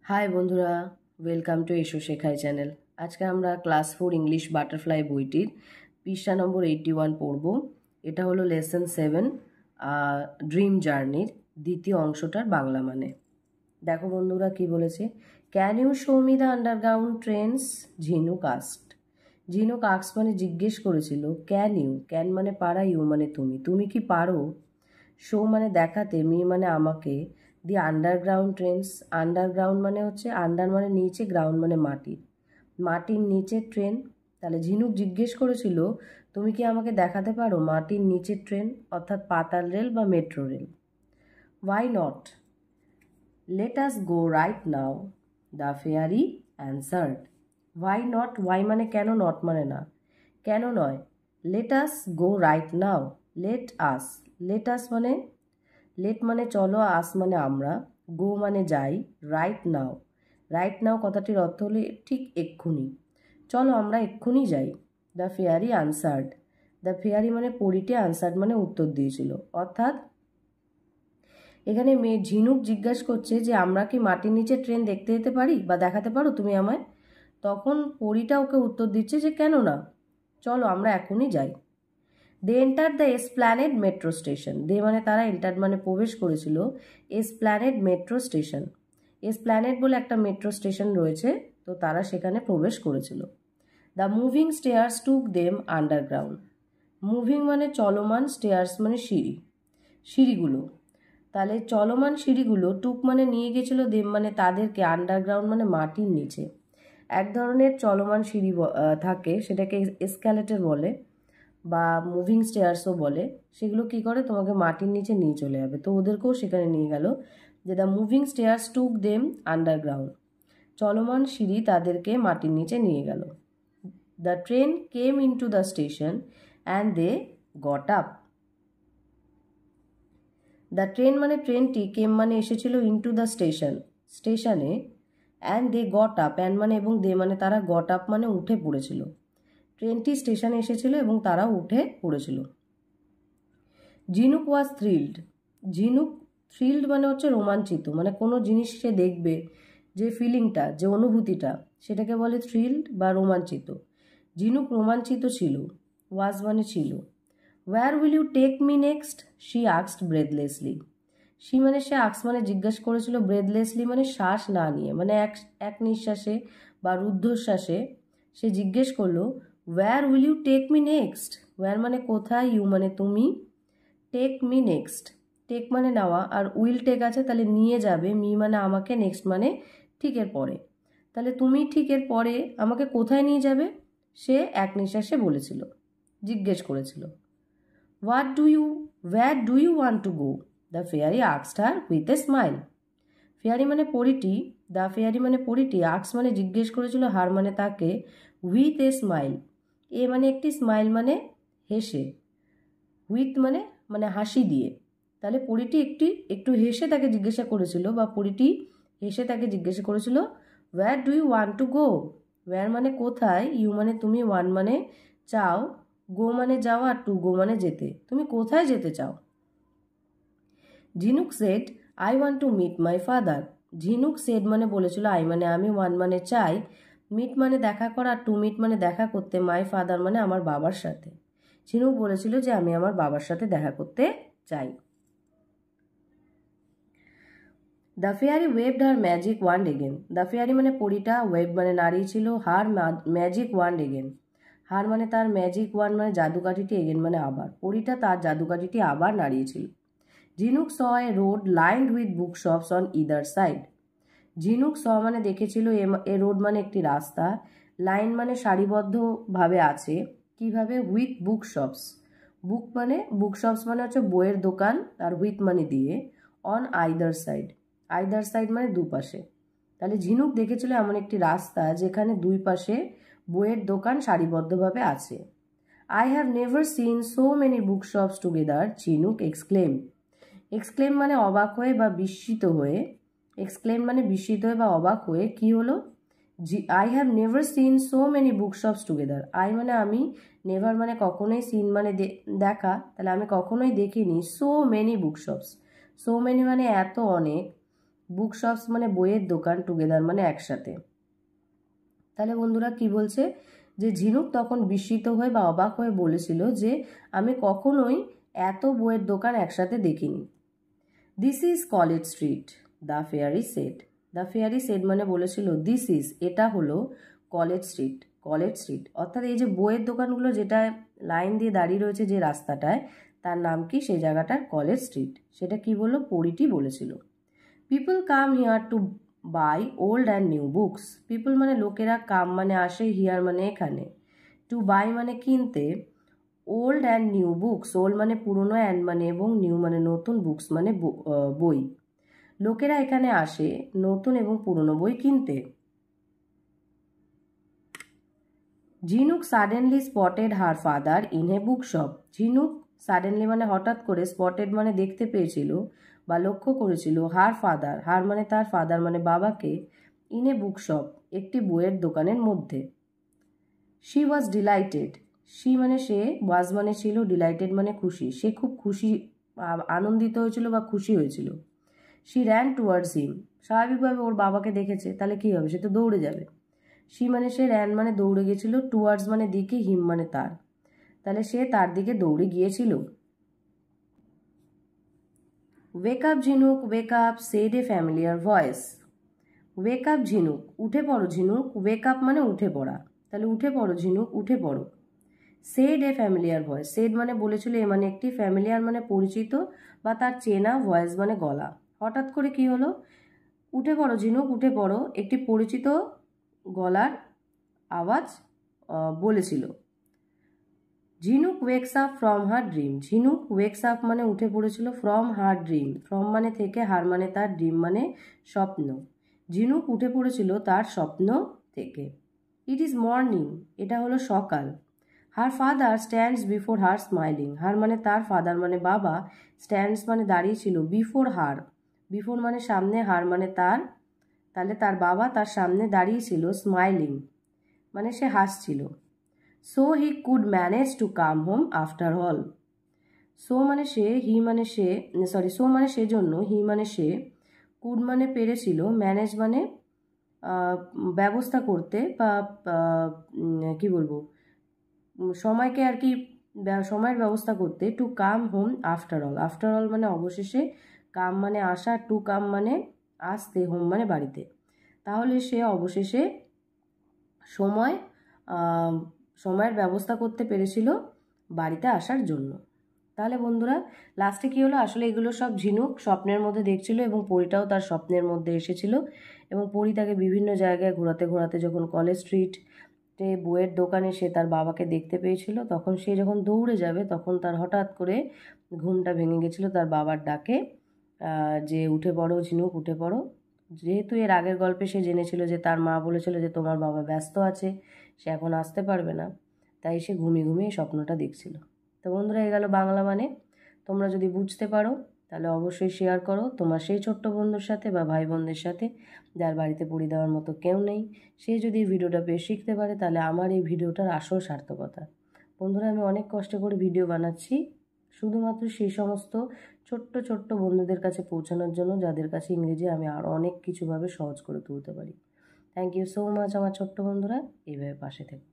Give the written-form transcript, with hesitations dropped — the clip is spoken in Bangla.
হাই বন্ধুরা, ওয়েলকাম টু এসো শেখাই চ্যানেল। আজকে আমরা ক্লাস 4 ইংলিশ বাটারফ্লাই বইটির পৃষ্ঠা নম্বর 81 পড়ব। এটা হলো লেসন 7 ড্রিম জার্নির দ্বিতীয় অংশটার বাংলা মানে। দেখো বন্ধুরা কি বলেছে, can you show me the underground trains? Jhinuk asked. Jhinuk ask মানে জিজ্ঞেস করেছিল, ক্যান ইউ, ক্যান মানে পারা, ইউ মানে তুমি, তুমি কি পারো, শো মানে দেখাতে, মি মানে আমাকে, দি আন্ডারগ্রাউন্ড ট্রেনস, আন্ডারগ্রাউন্ড মানে হচ্ছে আন্ডার মানে নিচে, গ্রাউন্ড মানে মাটি, মাটির নিচে ট্রেন। তাহলে ঝিনুক জিজ্ঞেস করেছিল, তুমি কি আমাকে দেখাতে পারো মাটির নিচের ট্রেন, অর্থাৎ পাতাল রেল বা metro rail. Why not, let us go right now, the fairy answered. Why not, why মানে কেন, নট মানে না, কেন নয়। Let us go right now, let us, let us মানে লেট মানে চলো, আস মানে আমরা, গো মানে যাই, রাইট নাও, রাইট নাও কথাটির অর্থ হলো ঠিক এক্ষুনি, চলো আমরা এক্ষুনি যাই। The fairy answered, the fairy মানে পরীটি, আনসার্ড মানে উত্তর দিয়েছিল, অর্থাৎ এখানে মেয়ে ঝিনুক জিজ্ঞাসা করছে যে আমরা কি মাটির নিচে ট্রেন দেখতে যেতে পারি বা দেখাতে পারো তুমি আমায়। তখন পরীটা ওকে উত্তর দিচ্ছে যে কেন না, চলো আমরা এখনই যাই। They enter the Esplanade metro station, they মানে তারা, এন্টার মানে প্রবেশ করেছিল, এসপ্ল্যানেড মেট্রো স্টেশন, এসপ্ল্যানেড বলে একটা মেট্রো স্টেশন রয়েছে, তো তারা সেখানে প্রবেশ করেছিল। The moving stairs took them underground, moving মানে চলমান, স্টেয়ার্স মানে সিঁড়ি, সিঁড়িগুলো, তাহলে চলমান সিঁড়িগুলো, টুক মানে নিয়ে গেছিল, দেম মানে তাদেরকে, আন্ডারগ্রাউন্ড মানে মাটির নিচে। এক ধরনের চলমান সিঁড়ি থাকে, সেটাকে এসক্যালেটর বলে বা মুভিং স্টেয়ার্সও বলে, সেগুলো কি করে তোমাকে মাটির নিচে নিয়ে চলে যাবে, তো ওদেরকেও সেখানে নিয়ে গেল। যে the moving stairs took them underground, চলমান সিঁড়ি তাদেরকে মাটির নিচে নিয়ে গেল। The train came into the station and they got up, the train মানে ট্রেনটি, কেম মানে এসেছিল, ইনটু দ্য স্টেশন স্টেশনে, and they got up, and মানে এবং, দে মানে তারা, গট আপ মানে উঠে পড়েছিল, ট্রেনটি স্টেশনে এসেছিল এবং তারা উঠে পড়েছিল। ঝিনুক ওয়াজ থ্রিল্ড, ঝিনুক থ্রিল্ড মানে হচ্ছে রোমাঞ্চিত, মানে কোনো জিনিস সে দেখবে যে ফিলিংটা, যে অনুভূতিটা, সেটাকে বলে থ্রিল্ড বা রোমাঞ্চিত। ঝিনুক রোমাঞ্চিত ছিল, ওয়াজ মানে ছিল। Where will you take me next, she আক্সড ব্রেথলেসলি, শি মানে সে, আক্স মানে জিজ্ঞাসা করেছিল, ব্রেথলেসলি মানে শ্বাস না নিয়ে, মানে এক এক নিঃশ্বাসে বা রুদ্ধশ্বাসে সে জিজ্ঞেস করলো, where will you take me next, where মানে কোথায়, ইউ মানে তুমি, টেক মি নেক্সট, টেক মানে নেওয়া, আর উইল টেক আছে তাহলে নিয়ে যাবে, মি মানে আমাকে, নেক্সট মানে ঠিকের পরে, তাহলে তুমি ঠিকের পরে আমাকে কোথায় নিয়ে যাবে, সে এক নিঃশ্বাসে বলেছিল, জিজ্ঞেস করেছিল। What do you, where do you want to go, the fairy আক্সড her with a smile. Fairy মানে পরিটি, দ্য ফেয়ারি মানে পরিটি, আক্স মানে জিজ্ঞেস করেছিল, হার মানে তাকে, উইথ এ স্মাইল, এ মানে একটি, স্মাইল মানে হেসে, উইথ মানে মানে হাসি দিয়ে, তাহলে পরিটি একটু হেসে তাকে জিজ্ঞাসা করেছিল, বা পরিটি হেসে তাকে জিজ্ঞাসা করেছিল, where do you want to go, where মানে কোথায়, ইউ মানে তুমি, ওয়ান মানে চাও, গো মানে যাওয়া, আর টু গো মানে যেতে, তুমি কোথায় যেতে চাও। Jhinuk said I want to meet my father, Jhinuk said মানে বলেছিল, আই মানে আমি, ওয়ান মানে চাই, মিট মানে দেখা করা, টু মিট মানে দেখা করতে, মাই ফাদার মানে আমার বাবার সাথে। ঝিনুক বলেছিল যে আমি আমার বাবার সাথে দেখা করতে চাই। The fairy waved her magic wand again, the fairy মানে পরিটা, ওয়েভ মানে নাড়িয়েছিল, হার ম্যাজিক ওয়ান্ড এগেন, হার মানে তার, ম্যাজিক ওয়ান মানে জাদুকাঠিটি, এগেন মানে আবার, পরিটা তার জাদুকাঠিটি আবার নাড়িয়েছিল। Jhinuk saw a road lined with book shops on either side, Jhinuk saw মানে দেখেছিল, এ রোড মানে একটি রাস্তা, লাইন মানে সারিবদ্ধভাবে আছে, কিভাবে, উইথ বুক শপস, বুক মানে বুক শপস মানে হচ্ছে বইয়ের দোকান, আর উইথ মানে দিয়ে, on either side, either side মানে দুপাশে, তাহলে ঝিনুক দেখেছিল এমন একটি রাস্তা যেখানে দুই পাশে বইয়ের দোকান সারিবদ্ধভাবে আছে। I have never seen so many book shops together, ঝিনুক এক্সক্লেম, এক্সক্লেম মানে অবাক হয়ে বা বিস্মিত হয়ে, এক্সক্লেম মানে বিস্মিত হয়ে বা অবাক হয়ে, কি হলো, I have never seen so many book shops together, I মানে আমি, নেভার মানে কখনোই, সিন মানে দেখা, তাহলে আমি কখনোই দেখিনি, সো মেনি বুক শপস, সো মেনি মানে এত অনেক, বুক শপস মানে বইয়ের দোকান, টুগেদার মানে একসাথে। তাহলে বন্ধুরা কি বলছে, যে ঝিনুক তখন বিস্মিত হয়ে বা অবাক হয়ে বলেছিল যে আমি কখনোই এত বইয়ের দোকান একসাথে দেখিনি। This is College Street, the fairy said. The fairy said মানে বলেছিল দিস ইজ, এটা হলো কলেজ স্ট্রিট। কলেজ স্ট্রিট অর্থাৎ এই যে বইয়ের দোকানগুলো যেটা লাইন দিয়ে দাঁড়িয়ে রয়েছে যে রাস্তাটায়, তার নাম কি, সেই জায়গাটার কলেজ স্ট্রিট। সেটা কি বললো, পরিটি বলেছিল। People come here to buy old and new books. People মানে লোকেরা, কাম মানে আসে, হিয়ার মানে এখানে, টু বাই মানে কিনতে, old and new books, old মানে পুরনো, অ্যান্ড মানে এবং, নিউ মানে নতুন, বুকস মানে বই। লোকেরা এখানে আসে নতুন এবং পুরনো বই কিনতে। ঝিনুক suddenly spotted her father in a book shop. ঝিনুক সাডেনলি মানে হঠাৎ করে, স্পটেড মানে দেখতে পেয়েছিল বা লক্ষ্য করেছিল, হার ফাদার, হার মানে তার, ফাদার মানে বাবাকে, ইন এ বুক শপ একটি বইয়ের দোকানের মধ্যে। শি ওয়াজ ডিলাইটেড, শি মানে সে, ওয়াজ মানে ছিল, ডিলাইটেড মানে খুশি, সে খুব খুশি, আনন্দিত হয়েছিল বা খুশি হয়েছিল। শি র্যান টুয়ার্ডস হিম, স্বাভাবিকভাবে ওর বাবাকে দেখেছে, তাহলে কি হবে, সে তো দৌড়ে যাবে। শি মানে সে, র্যান মানে দৌড়ে গেছিল, টুয়ার্ডস মানে দিকে, হিম মানে তার, তাহলে সে তার দিকে দৌড়ে গিয়েছিল। Wake up Jhinuk, wake up, said a familiar voice. Wake up Jhinuk, উঠে পড়ো ঝিনুক, ওয়েক আপ মানে উঠে পড়া, তাহলে উঠে পড়ো ঝিনুক, উঠে পড়ো। Said a familiar voice, said মানে বলেছিল, এ মানে একটি, ফ্যামিলিয়ার মানে পরিচিত বা তার চেনা, ভয়েস মানে গলা। হঠাৎ করে কি হলো, উঠে পড়ো ঝিনুক, উঠে পড়ো, একটি পরিচিত গলার আওয়াজ বলেছিল। ঝিনুক wakes up from her dream. ঝিনুক ওয়েকস আপ মানে উঠে পড়েছিল, ফ্রম হার ড্রিম, ফ্রম মানে থেকে, হার মানে তার, ড্রিম মানে স্বপ্ন। ঝিনুক উঠে পড়েছিল তার স্বপ্ন থেকে। ইট ইজ মর্নিং, এটা হলো সকাল। হার ফাদার স্ট্যান্ডস বিফোর হার স্মাইলিং। হার মানে তার, ফাদার মানে বাবা, স্ট্যান্ডস মানে দাঁড়িয়েছিল, বিফোর হার, বিফোর মানে সামনে, হার মানে তার, তাহলে তার বাবা তার সামনে দাঁড়িয়েছিল, স্মাইলিং মানে সে হাসছিল। So he could manage to come home after all. So মানে সে, হি মানে সে, সরি, সো মানে সেজন্য, হি মানে সে, কুড মানে পেরেছিল, ম্যানেজ মানে ব্যবস্থা করতে বা কি বলবো, সময়কে আর কি, সময়ের ব্যবস্থা করতে, to come home after all. After all মানে অবশেষে, কাম মানে আসা, টু কাম মানে আসতে, হোম মানে বাড়িতে, তাহলে সে অবশেষে সময়ের ব্যবস্থা করতে পেরেছিল বাড়িতে আসার জন্য। তাহলে বন্ধুরা লাস্টে কি হলো, আসলে এগুলো সব ঝিনুক স্বপ্নের মধ্যে দেখছিল এবং পরীটাও তার স্বপ্নের মধ্যে এসেছিল এবং পরী তাকে বিভিন্ন জায়গায় ঘোরাতে ঘোরাতে যখন কলেজ স্ট্রিটে বইয়ের দোকানে সে তার বাবাকে দেখতে পেয়েছিল, তখন সে যখন দৌড়ে যাবে তখন তার হঠাৎ করে ঘুমটা ভেঙে গেছিল তার বাবার ডাকে, যে উঠে পড়ো ঝিনুক, উঠে পড়ো। যেহেতু এর আগের গল্পে সে জেনেছিল যে তার মা বলেছিল যে তোমার বাবা ব্যস্ত আছে, সে এখন আসতে পারবে না, তাই সে ঘুমিয়ে ঘুমিয়ে স্বপ্নটা দেখছিল। তো বন্ধুরা এই গেল বাংলা মানে। তোমরা যদি বুঝতে পারো তাহলে অবশ্যই শেয়ার করো তোমার সেই ছোট্ট বন্ধুর সাথে বা ভাই বোনদের সাথে যার বাড়িতে পড়ি দেওয়ার মতো কেউ নেই। সে যদি ভিডিওটা পেয়ে শিখতে পারে তাহলে আমার এই ভিডিওটার আসল সার্থকতা। বন্ধুরা আমি অনেক কষ্ট করে ভিডিও বানাচ্ছি শুধুমাত্র সেই সমস্ত ছোট্ট ছোট্ট বন্ধুদের কাছে পৌঁছানোর জন্য যাদের কাছে ইংরেজি আমি আরও অনেক কিছুভাবে সহজ করে তুলতে পারি। থ্যাংক ইউ সো মাচ আমার ছোট্ট বন্ধুরা, এইভাবে পাশে থেকো।